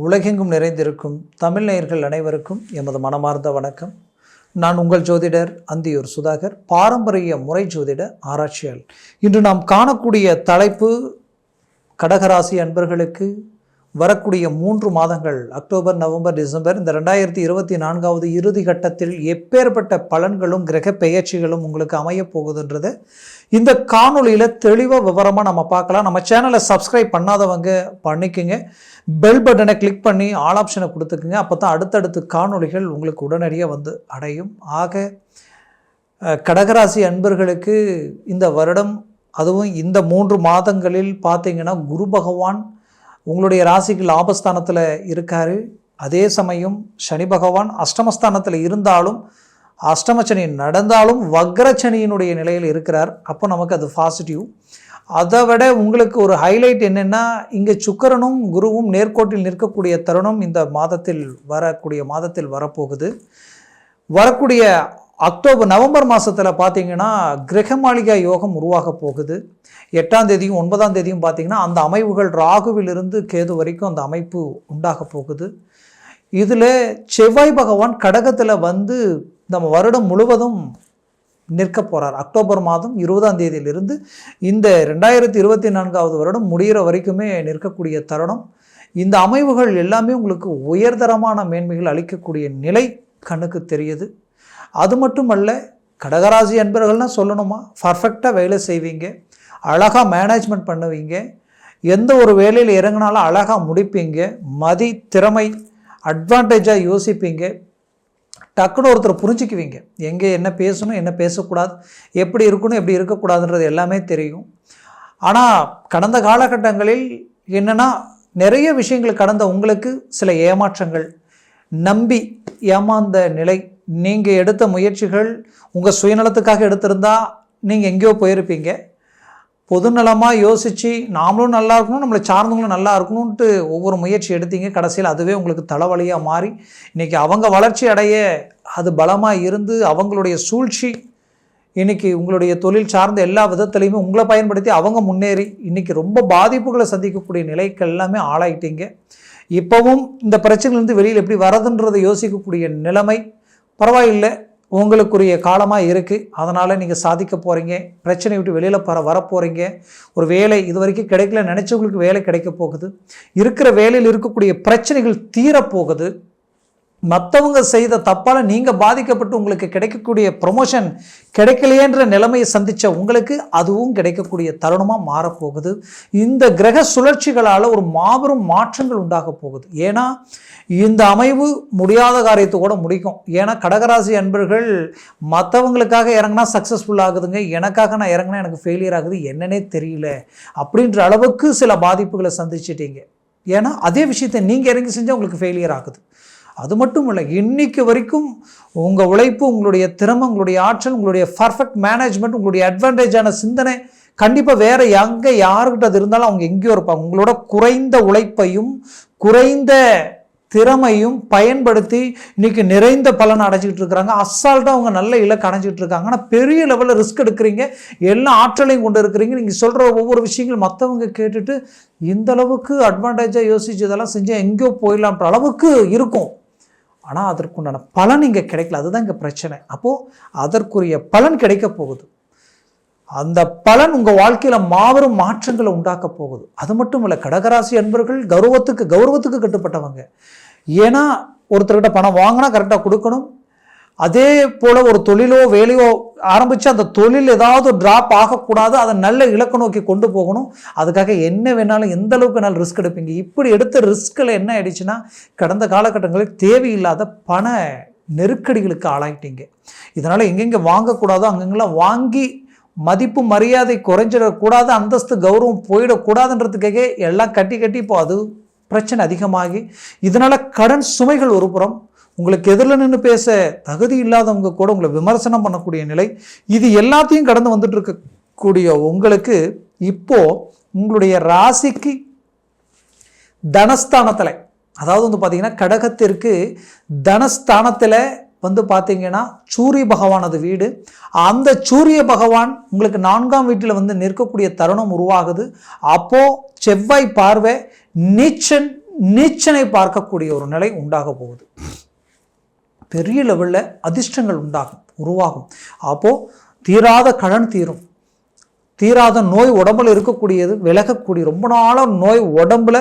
உலகெங்கும் நிறைந்திருக்கும் தமிழ் நேயர்கள் அனைவருக்கும் எமது மனமார்ந்த வணக்கம். நான் உங்கள் ஜோதிடர் அந்தியூர் சுதாகர், பாரம்பரிய முறை ஜோதிட ஆராய்ச்சியாளர். இன்று நாம் காணக்கூடிய தலைப்பு கடகராசி அன்பர்களுக்கு வரக்கூடிய 3 மாதங்கள் அக்டோபர், நவம்பர், டிசம்பர் இந்த 2024 இறுதி கட்டத்தில் எப்பேற்பட்ட பலன்களும் கிரக பெயர்ச்சிகளும் உங்களுக்கு அமையப் போகுதுன்றதை இந்த காணொலியில் தெளிவாக விவரமாக நம்ம பார்க்கலாம். நம்ம சேனலை சப்ஸ்கிரைப் பண்ணாதவங்க பண்ணிக்கோங்க, பெல் பட்டனை கிளிக் பண்ணி ஆல் ஆப்ஷனை கொடுத்துக்குங்க. அப்போ தான் அடுத்தடுத்து காணொலிகள் உங்களுக்கு உடனடியாக வந்து அடையும். ஆக கடகராசி அன்பர்களுக்கு இந்த வருடம், அதுவும் இந்த 3 மாதங்களில் பார்த்தீங்கன்னா குரு பகவான் உங்களுடைய ராசிக்கு லாபஸ்தானத்தில் இருக்கார். அதே சமயம் சனி பகவான் அஷ்டமஸ்தானத்தில் இருந்தாலும், அஷ்டமச்சனி நடந்தாலும் வக்ரச்சனியினுடைய நிலையில் இருக்கிறார். அப்போ நமக்கு அது பாசிட்டிவ். அதை விட உங்களுக்கு ஒரு ஹைலைட் என்னென்னா, இங்கே சுக்கிரனும் குருவும் நேர்கோட்டில் நிற்கக்கூடிய தருணம் இந்த மாதத்தில் வரப்போகுது. வரக்கூடிய அக்டோபர், நவம்பர் மாதத்தில் பார்த்தீங்கன்னா கிரக மாளிகா யோகம் உருவாக போகுது. 8ஆம் தேதியும் 9ஆம் தேதியும் பார்த்தீங்கன்னா அந்த அமைவுகள் ராகுவிலிருந்து கேது வரைக்கும் அந்த அமைப்பு உண்டாக போகுது. இதில் செவ்வாய் பகவான் கடகத்தில் வந்து நம்ம வருடம் முழுவதும் நிற்க போகிறார். அக்டோபர் மாதம் 20ஆம் தேதியிலிருந்து இந்த 2024 வருடம் முடிகிற வரைக்குமே நிற்கக்கூடிய தருணம். இந்த அமைவுகள் எல்லாமே உங்களுக்கு உயர்தரமான மேன்மைகள் அளிக்கக்கூடிய நிலை கண்ணுக்கு தெரியுது. அது மட்டுமல்ல, கடகராசி அன்பர்கள்னால் சொல்லணுமா, பர்ஃபெக்டாக வேலை செய்வீங்க, அழகாக மேனேஜ்மெண்ட் பண்ணுவீங்க, எந்த ஒரு வேலையில் இறங்கினாலும் அழகாக முடிப்பீங்க, திறமை அட்வான்டேஜாக யோசிப்பீங்க, டக்குன்னு ஒருத்தர் புரிஞ்சுக்குவீங்க, எங்கே என்ன பேசணும் என்ன பேசக்கூடாது, எப்படி இருக்கணும் எப்படி இருக்கக்கூடாதுன்றது எல்லாமே தெரியும். ஆனால் கடந்த காலகட்டங்களில் என்னென்னா நிறைய விஷயங்கள் கடந்த உங்களுக்கு சில ஏமாற்றங்கள், நம்பி ஏமாந்த நிலை, நீங்கள் எடுத்த முயற்சிகள் உங்கள் சுயநலத்துக்காக எடுத்திருந்தா நீங்கள் எங்கேயோ போயிருப்பீங்க. பொதுநலமாக யோசித்து நாமளும் நல்லா இருக்கணும், நம்மளை சார்ந்தவங்களும் நல்லா இருக்கணும்ன்ட்டு ஒவ்வொரு முயற்சி எடுத்தீங்க. கடைசியில் அதுவே உங்களுக்கு தலைவலியாக மாறி இன்றைக்கி அவங்க வளர்ச்சி அடைய அது பலமாக இருந்து அவங்களுடைய சூழ்ச்சி இன்றைக்கி உங்களுடைய தொழில் சார்ந்த எல்லா விதத்துலையுமே உங்களை பயன்படுத்தி அவங்க முன்னேறி இன்றைக்கி ரொம்ப பாதிப்புகளை சந்திக்கக்கூடிய நிலைக்கு எல்லாமே ஆளாயிட்டீங்க. இப்போவும் இந்த பிரச்சனையிலேருந்து வெளியில் எப்படி வரதுன்றதை யோசிக்கக்கூடிய நிலைமை பரவாயில்லை, உங்களுக்குரிய காலமாக இருக்குது. அதனால் நீங்கள் சாதிக்க போகிறீங்க, பிரச்சனை விட்டு வெளியில் வரப்போகிறீங்க. ஒரு வேலை இது வரைக்கும் கிடைக்கல நினச்சவங்களுக்கு வேலை கிடைக்க போகுது. இருக்கிற வேலையில் இருக்கக்கூடிய பிரச்சனைகள் தீரப்போகுது. மற்றவங்க செய்த தப்பால் நீங்கள் பாதிக்கப்பட்டு உங்களுக்கு கிடைக்கக்கூடிய ப்ரொமோஷன் கிடைக்கலையேன்ற நிலைமையை சந்தித்த உங்களுக்கு அதுவும் கிடைக்கக்கூடிய தருணமாக மாறப்போகுது. இந்த கிரக சுழற்சிகளால் ஒரு மாபெரும் மாற்றங்கள் உண்டாக போகுது. ஏன்னா இந்த அமைவு முடியாத காரியத்தை கூட முடிக்கும். ஏன்னா கடகராசி அன்பர்கள் மற்றவங்களுக்காக இறங்கினா சக்ஸஸ்ஃபுல் ஆகுதுங்க, எனக்காக நான் இறங்கினா எனக்கு ஃபெயிலியர் ஆகுது, என்னன்னே தெரியல அப்படின்ற அளவுக்கு சில பாதிப்புகளை சந்திச்சிட்டீங்க. ஏன்னா அதே விஷயத்தை நீங்கள் இறங்கி செஞ்சால் உங்களுக்கு ஃபெயிலியர் ஆகுது. அது மட்டும் இல்லை, இன்னைக்கு வரைக்கும் உங்கள் உழைப்பு, உங்களுடைய திறமை, உங்களுடைய ஆற்றல், உங்களுடைய பர்ஃபெக்ட் மேனேஜ்மெண்ட், உங்களுடைய அட்வான்டேஜான சிந்தனை கண்டிப்பாக வேறு யாருக்கிட்ட அது இருந்தாலும் அவங்க எங்கேயோ இருப்பாங்க. உங்களோட குறைந்த உழைப்பையும் குறைந்த திறமையும் பயன்படுத்தி இன்னைக்கு நிறைந்த பலனை அடைஞ்சிக்கிட்டு இருக்கிறாங்க. அசால்ட்டாக அவங்க நல்ல இலக்கு அடைஞ்சிட்டு இருக்காங்க. ஆனால் பெரிய லெவலில் ரிஸ்க் எடுக்கிறீங்க, எல்லா ஆற்றலையும் கொண்டு இருக்கிறீங்க. நீங்கள் சொல்கிற ஒவ்வொரு விஷயங்கள் மற்றவங்க கேட்டுட்டு இந்த அளவுக்கு அட்வான்டேஜாக யோசிச்சு இதெல்லாம் செஞ்சால் எங்கேயோ போயிடலான்ற அளவுக்கு இருக்கும். ஆனால் அதற்குண்டான பலன் இங்கே கிடைக்கல, அதுதான் இங்கே பிரச்சனை. அப்போது அதற்குரிய பலன் கிடைக்க போகுது. அந்த பலன் உங்கள் வாழ்க்கையில் மாபெரும் மாற்றங்களை உண்டாக்க போகுது. அது மட்டும் இல்லை, கடகராசி அன்பர்கள் கௌரவத்துக்கு கட்டுப்பட்டவங்க. ஏன்னா ஒருத்தர்கிட்ட பணம் வாங்கினா கரெக்டாக கொடுக்கணும். அதே போல் ஒரு தொழிலோ வேலையோ ஆரம்பித்து அந்த தொழில் ஏதாவது ட்ராப் ஆகக்கூடாது, அதை நல்ல இலக்கு நோக்கி கொண்டு போகணும். அதுக்காக என்ன வேணாலும் எந்த அளவுக்கு வேணாலும் ரிஸ்க் எடுப்பீங்க. இப்படி எடுத்த ரிஸ்கில் என்ன ஆயிடுச்சுன்னா கடந்த காலகட்டங்களில் தேவையில்லாத பண நெருக்கடிகளுக்கு ஆளாயிட்டீங்க. இதனால் எங்கெங்கே வாங்கக்கூடாதோ அங்கெங்கெல்லாம் வாங்கி மதிப்பு மரியாதை குறைஞ்சிடக்கூடாது, அந்தஸ்து கௌரவம் போயிடக்கூடாதுன்றதுக்காக எல்லாம் கட்டி இப்போ அது பிரச்சனை அதிகமாகி இதனால் கடன் சுமைகள் ஒரு புறம், உங்களுக்கு எதிரில் நின்று பேச தகுதி இல்லாதவங்க கூட உங்களை விமர்சனம் பண்ணக்கூடிய நிலை, இது எல்லாத்தையும் கடந்து வந்துட்டு இருக்கக்கூடிய உங்களுக்கு இப்போ உங்களுடைய ராசிக்கு தனஸ்தானத்தில், அதாவது வந்து பார்த்தீங்கன்னா கடகத்திற்கு தனஸ்தானத்தில் வந்து பார்த்தீங்கன்னா சூரிய பகவானது வீடு. அந்த சூரிய பகவான் உங்களுக்கு 4ஆம் வீட்டில் வந்து நிற்கக்கூடிய தருணம் உருவாகுது. அப்போது செவ்வாய் பார்வை நீச்சன் நீச்சனை பார்க்கக்கூடிய ஒரு நிலை உண்டாக போகுது. பெரிய லெவலில் அதிர்ஷ்டங்கள் உருவாகும். அப்போது தீராத கடன் தீரும், தீராத நோய் உடம்புல இருக்கக்கூடியது விலகக்கூடிய, ரொம்ப நாளாக நோய் உடம்புல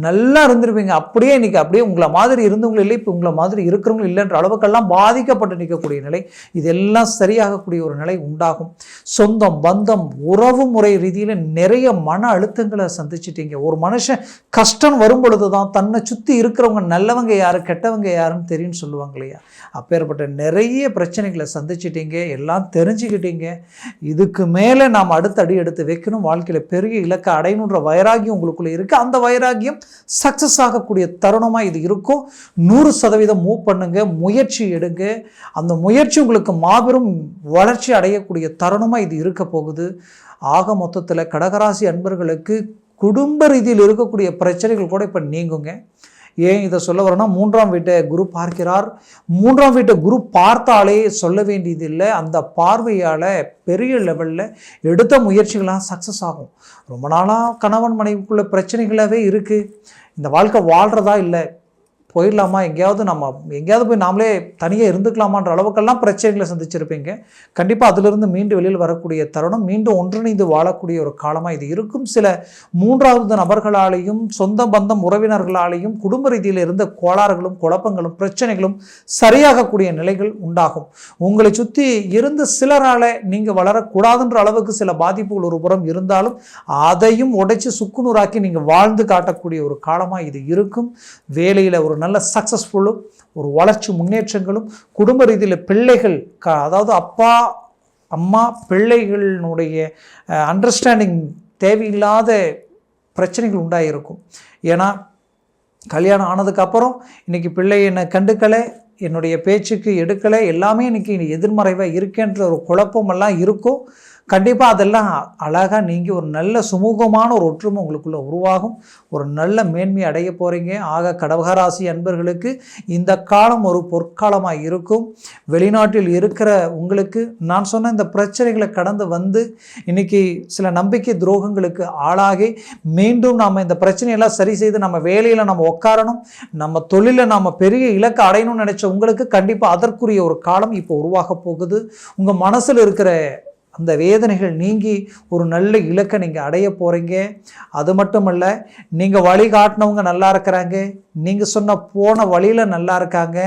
நல்லா இருந்துருப்பீங்க, அப்படியே இன்றைக்கி அப்படியே உங்களை மாதிரி இருந்தவங்க இல்லை, இப்போ உங்களை மாதிரி இருக்கிறவங்க இல்லைன்ற அளவுக்கெல்லாம் பாதிக்கப்பட்டு நிற்கக்கூடிய நிலை, இதெல்லாம் சரியாகக்கூடிய ஒரு நிலை உண்டாகும். சொந்தம் பந்தம் உறவு முறை ரீதியில் நிறைய மன அழுத்தங்களை சந்திச்சிட்டீங்க. ஒரு மனுஷன் கஷ்டம் வரும் பொழுது தான் தன்னை சுற்றி இருக்கிறவங்க நல்லவங்க யாரு கெட்டவங்க யாருன்னு தெரியும்னு சொல்லுவாங்க இல்லையா? அப்பேற்பட்ட நிறைய பிரச்சனைகளை சந்திச்சிட்டீங்க, எல்லாம் தெரிஞ்சுக்கிட்டீங்க. இதுக்கு மேலே நாம் அடுத்த அடி எடுத்து வைக்கணும், வாழ்க்கையில் பெரிய இலக்கை அடையணுன்ற வைராகியம் உங்களுக்குள்ளே இருக்குது. அந்த வைராகியம் சக்ஸஸ் ஆகக்கூடிய தருணமாக இது இருக்கும். 100% மூவ் பண்ணுங்க, முயற்சி எடுங்க. அந்த முயற்சி உங்களுக்கு மாபெரும் வளர்ச்சி அடையக்கூடிய தருணமாக இது இருக்க போகுது. ஆக மொத்தத்தில் கடகராசி அன்பர்களுக்கு குடும்ப ரீதியில் இருக்கக்கூடிய பிரச்சனைகள் கூட இப்போ நீங்குங்க. ஏன் இதை சொல்ல வரேன்னா, 3ஆம் வீட்டை குரு பார்க்கிறார். 3ஆம் வீட்டை குரு பார்த்தாலே சொல்ல வேண்டியதில்லை, அந்த பார்வையால் பெரிய லெவலில் எடுத்த முயற்சிகளாக சக்ஸஸ் ஆகும். ரொம்ப நாளாக கணவன் மனைவிக்குள்ள பிரச்சனைகளாகவே இருக்குது, இந்த வாழ்க்கை வாழ்கிறதா இல்லை, போயிடலாமா, எங்கேயாவது போய் நாமளே தனியாக இருந்துக்கலாமான்ற அளவுக்கெல்லாம் பிரச்சனைகளை சந்திச்சிருப்பீங்க. கண்டிப்பாக அதிலிருந்து மீண்டும் வெளியில் வரக்கூடிய தருணம், மீண்டும் ஒன்றிணைந்து வாழக்கூடிய ஒரு காலமாக இது இருக்கும். சில 3வது நபர்களாலேயும் சொந்த பந்தம் உறவினர்களாலேயும் குடும்ப ரீதியில் இருந்த கோளாறுகளும் குழப்பங்களும் பிரச்சனைகளும் சரியாகக்கூடிய நிலைகள் உண்டாகும். உங்களை சுற்றி இருந்து சிலரால் நீங்கள் வளரக்கூடாதுன்ற அளவுக்கு சில பாதிப்புகள் ஒரு புறம் இருந்தாலும் அதையும் உடைச்சு சுக்குநூறாக்கி நீங்கள் வாழ்ந்து காட்டக்கூடிய ஒரு காலமாக இது இருக்கும். வேலையில் ஒரு நல்ல சக்ஸஸ்ஃபுல்லும் ஒரு வளர்ச்சி முன்னேற்றங்களும், குடும்ப ரீதியில் பிள்ளைகள் அதாவது அப்பா அம்மா பிள்ளைகளினுடைய அண்டர்ஸ்டாண்டிங் தேவையில்லாத பிரச்சனைகள் உண்டாகிருக்கும். ஏன்னா கல்யாணம் ஆனதுக்கப்புறம் இன்றைக்கி பிள்ளை என்னை கண்டுக்கலை, என்னுடைய பேச்சுக்கு எடுக்கலை, எல்லாமே இன்றைக்கி எதிர்மறைவாக இருக்கேன்ற ஒரு குழப்பமெல்லாம் இருக்கும். கண்டிப்பாக அதெல்லாம் அழகாக நீங்கள் ஒரு நல்ல சுமூகமான ஒரு ஒற்றுமை உங்களுக்குள்ளே உருவாகும். ஒரு நல்ல மேன்மை அடைய போகிறீங்க. ஆக கடகராசி அன்பர்களுக்கு இந்த காலம் ஒரு பொற்காலமாக இருக்கும். வெளிநாட்டில் இருக்கிற உங்களுக்கு நான் சொன்ன இந்த பிரச்சனைகளை கடந்து வந்து இன்றைக்கி சில நம்பிக்கை துரோகங்களுக்கு ஆளாகி மீண்டும் நாம் இந்த பிரச்சனையெல்லாம் சரி செய்து நம்ம வேலையில் நம்ம உட்காரணும், நம்ம தொழிலில் நம்ம பெரிய இலக்கை அடையணும்னு நினச்ச உங்களுக்கு கண்டிப்பாக அதற்குரிய ஒரு காலம் இப்போ உருவாக போகுது. உங்கள் மனசில் இருக்கிற அந்த வேதனைகள் நீங்கி ஒரு நல்ல இலக்கை நீங்கள் அடைய போகிறீங்க. அது மட்டும் இல்லை, நீங்கள் வழி காட்டினவங்க நல்லா இருக்கிறாங்க, நீங்கள் சொன்ன போன வழியில் நல்லா இருக்காங்க,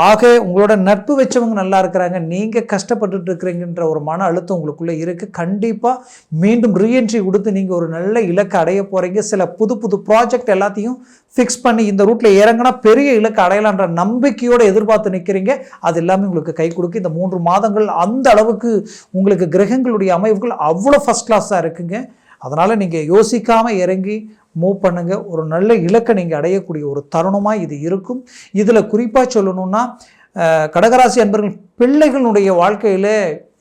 ஆக உங்களோட நட்பு வச்சவங்க நல்லா இருக்கிறாங்க, நீங்கள் கஷ்டப்பட்டுட்டு இருக்கிறீங்கன்ற ஒரு மன அழுத்தம் உங்களுக்குள்ளே இருக்குது. கண்டிப்பாக மீண்டும் ரீஎன்ட்ரி கொடுத்து நீங்கள் ஒரு நல்ல இலக்கை அடைய போகிறீங்க. சில புது புது ப்ராஜெக்ட் எல்லாத்தையும் ஃபிக்ஸ் பண்ணி இந்த ரூட்டில் இறங்கினா பெரிய இலக்கை அடையலான்ற நம்பிக்கையோடு எதிர்பார்த்து நிற்கிறீங்க. அது எல்லாமே உங்களுக்கு கை கொடுக்கு. இந்த 3 மாதங்கள் அந்த அளவுக்கு உங்களுக்கு கிரகங்களுடைய அமைவுகள் அவ்வளோ ஃபஸ்ட் கிளாஸாக இருக்குங்க. அதனால் நீங்கள் யோசிக்காமல் இறங்கி மூவ் பண்ணுங்க. ஒரு நல்ல இலக்கை நீங்கள் அடையக்கூடிய ஒரு தருணமாக இது இருக்கும். இதில் குறிப்பாக சொல்லணும்னா, கடகராசி அன்பர்கள் பிள்ளைகளுடைய வாழ்க்கையில்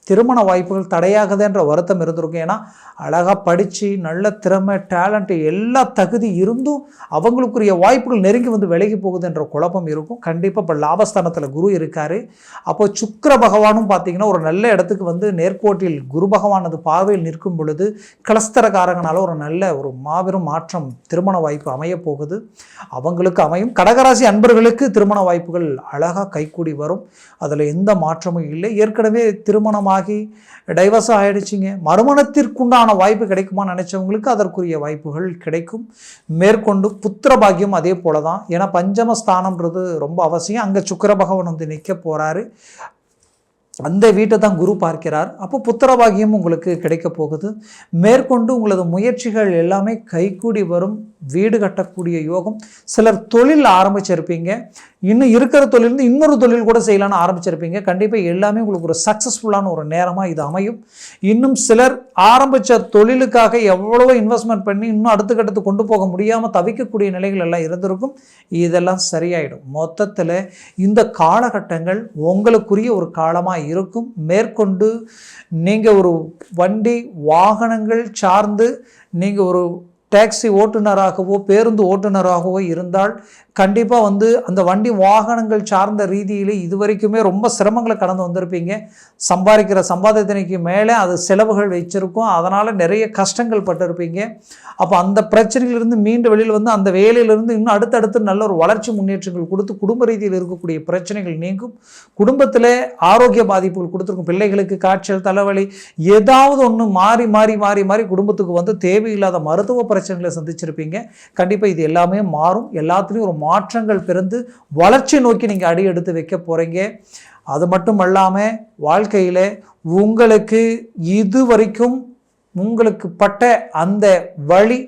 திருமண வாய்ப்புகள் தடையாகுதுன்ற வருத்தம் இருந்திருக்கும். ஏன்னா அழகாக படித்து நல்ல திறமை டேலண்ட்டு எல்லா தகுதி இருந்தும் அவங்களுக்குரிய வாய்ப்புகள் நெருங்கி வந்து விலகி போகுதுன்ற குழப்பம் இருக்கும். கண்டிப்பாக இப்போ லாபஸ்தானத்தில் குரு இருக்கார். அப்போது சுக்கிர பகவானும் பார்த்திங்கன்னா ஒரு நல்ல இடத்துக்கு வந்து நேர்கோட்டில் குரு பகவானது பார்வையில் நிற்கும் பொழுது கலஸ்தரக்காரங்கனால ஒரு நல்ல ஒரு மாபெரும் மாற்றம் திருமண வாய்ப்பு அமைய போகுது. அவங்களுக்கு அமையும். கடகராசி அன்பர்களுக்கு திருமண வாய்ப்புகள் அழகாக கைக்கூடி வரும். அதில் எந்த மாற்றமும் இல்லை. ஏற்கனவே திருமணமாக டைவர்ஸ் ஆகிடுச்சிங்க, மறுமணத்திற்குண்டான வாய்ப்பு கிடைக்குமான்னு நினைச்சவங்களுக்கு அதற்குரிய வாய்ப்புகள் கிடைக்கும். மேற்கொண்டு புத்திர பாக்கியம் அதே போல தான். ஏன்னா பஞ்சமஸ்தானம்ன்றது ரொம்ப அவசியம். அங்கே சுக்கிர பகவான் வந்து நிற்க போகிறாரு, அந்த வீட்டை தான் குரு பார்க்கிறார். அப்போ புத்திர பாக்கியம் உங்களுக்கு கிடைக்க போகுது. மேற்கொண்டு உங்களது முயற்சிகள் எல்லாமே கைகூடி வரும். வீடு கட்டக்கூடிய யோகம். சிலர் தொழில் ஆரம்பிச்சிருப்பீங்க, இன்னும் இருக்கிற தொழிலிருந்து இன்னொரு தொழில் கூட செய்யலான்னு ஆரம்பிச்சிருப்பீங்க. கண்டிப்பாக எல்லாமே உங்களுக்கு ஒரு சக்ஸஸ்ஃபுல்லான ஒரு நேரமாக இது அமையும். இன்னும் சிலர் ஆரம்பித்த தொழிலுக்காக எவ்வளவோ இன்வெஸ்ட்மெண்ட் பண்ணி இன்னும் அடுத்த கட்டத்துக்கு கொண்டு போக முடியாமல் தவிக்கக்கூடிய நிலைகள் எல்லாம் இருந்திருக்கும். இதெல்லாம் சரியாயிடும். மொத்தத்தில் இந்த காலகட்டங்கள் உங்களுக்குரிய ஒரு காலமாக இருக்கும். மேற்கொண்டு நீங்கள் ஒரு வண்டி வாகனங்கள் சார்ந்து நீங்கள் ஒரு டாக்ஸி ஓட்டுநராகவோ பேருந்து ஓட்டுநராகவோ இருந்தால் கண்டிப்பாக அந்த வண்டி வாகனங்கள் சார்ந்த ரீதியில் இதுவரைக்குமே ரொம்ப சிரமங்களை கடந்து வந்திருப்பீங்க. சம்பாதிக்கிற சம்பாதித்தனைக்கு மேலே அது செலவுகள் வச்சுருக்கும், அதனால் நிறைய கஷ்டங்கள் பட்டிருப்பீங்க. அப்போ அந்த பிரச்சனையிலிருந்து மீண்டு வெளியில் அந்த வேலையிலிருந்து இன்னும் அடுத்தடுத்து நல்ல ஒரு வளர்ச்சி முன்னேற்றங்கள் கொடுத்து குடும்ப ரீதியில் இருக்கக்கூடிய பிரச்சனைகள் நீங்கும். குடும்பத்தில் ஆரோக்கிய பாதிப்புகள் கொடுத்துருக்கும். பிள்ளைகளுக்கு காய்ச்சல், தலைவலி, ஏதாவது ஒன்று மாறி மாறி மாறி மாறி குடும்பத்துக்கு தேவையில்லாத மருத்துவ பிரச்சனைகளை சந்திச்சிருப்பீங்க. கண்டிப்பாக இது எல்லாமே மாறும். எல்லாத்துலேயும் ஒரு மாற்றங்கள் பிறந்து வளர்ச்சி நோக்கி நீங்கள் அடி எடுத்து வைக்க போகிறீங்க. அது மட்டும் இல்லாமல் வாழ்க்கையில் உங்களுக்கு இதுவரைக்கும் உங்களுக்கு பட்ட அந்த வலி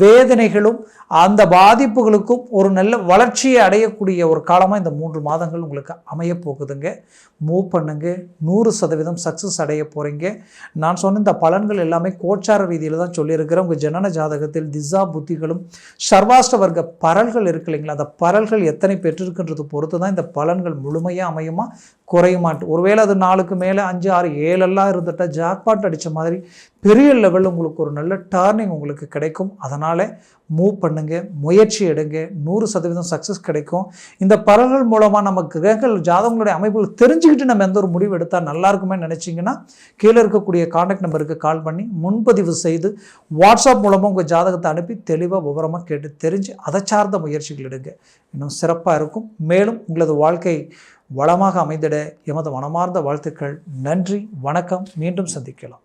வேதனைகளும் அந்த பாதிப்புகளுக்கும் ஒரு நல்ல வளர்ச்சியை அடையக்கூடிய ஒரு காலமாக இந்த 3 மாதங்கள் உங்களுக்கு அமைய போகுதுங்க. மூவ் பண்ணுங்க, 100% சக்ஸஸ் அடைய போகிறீங்க. நான் சொன்ன இந்த பலன்கள் எல்லாமே கோச்சார ரீதியில் தான் சொல்லியிருக்கிறேன். உங்கள் ஜனன ஜாதகத்தில் திசா புத்திகளும் சர்வாஷ்ட வர்க்க பரல்கள் இருக்கு இல்லைங்களா, அந்த பரல்கள் எத்தனை பெற்றிருக்குன்றது பொறுத்து தான் இந்த பலன்கள் முழுமையாக அமையுமா குறையுமாட்டு. ஒருவேளை அது 4க்கு மேலே 5, 6, 7 இருந்துட்டால் ஜாக்பாட் அடித்த மாதிரி பெரிய லெவலில் உங்களுக்கு ஒரு நல்ல டர்னிங் உங்களுக்கு கிடைக்கும். அதனால் மூவ் பண்ணுங்க, முயற்சி எடுங்க, 100% சக்ஸஸ் கிடைக்கும். இந்த பலன்கள் மூலமாக நமக்கு கிரகங்கள் ஜாதகங்களுடைய அமைப்புகள் தெரிஞ்சுக்கிட்டு நம்ம எந்த ஒரு முடிவு எடுத்தால் நல்லா இருக்குமே நினச்சிங்கன்னா கீழே இருக்கக்கூடிய கான்டாக்ட் நம்பருக்கு கால் பண்ணி முன்பதிவு செய்து வாட்ஸ்அப் மூலமாக உங்கள் ஜாதகத்தை அனுப்பி தெளிவாக விவரமாக கேட்டு தெரிஞ்சு அதை சார்ந்த முயற்சிகள் எடுங்க. இன்னும் சிறப்பாக இருக்கும். மேலும் உங்களது வாழ்க்கை வளமாக அமைந்திட எமது மனமார்ந்த வாழ்த்துக்கள். நன்றி, வணக்கம். மீண்டும் சந்திக்கலாம்.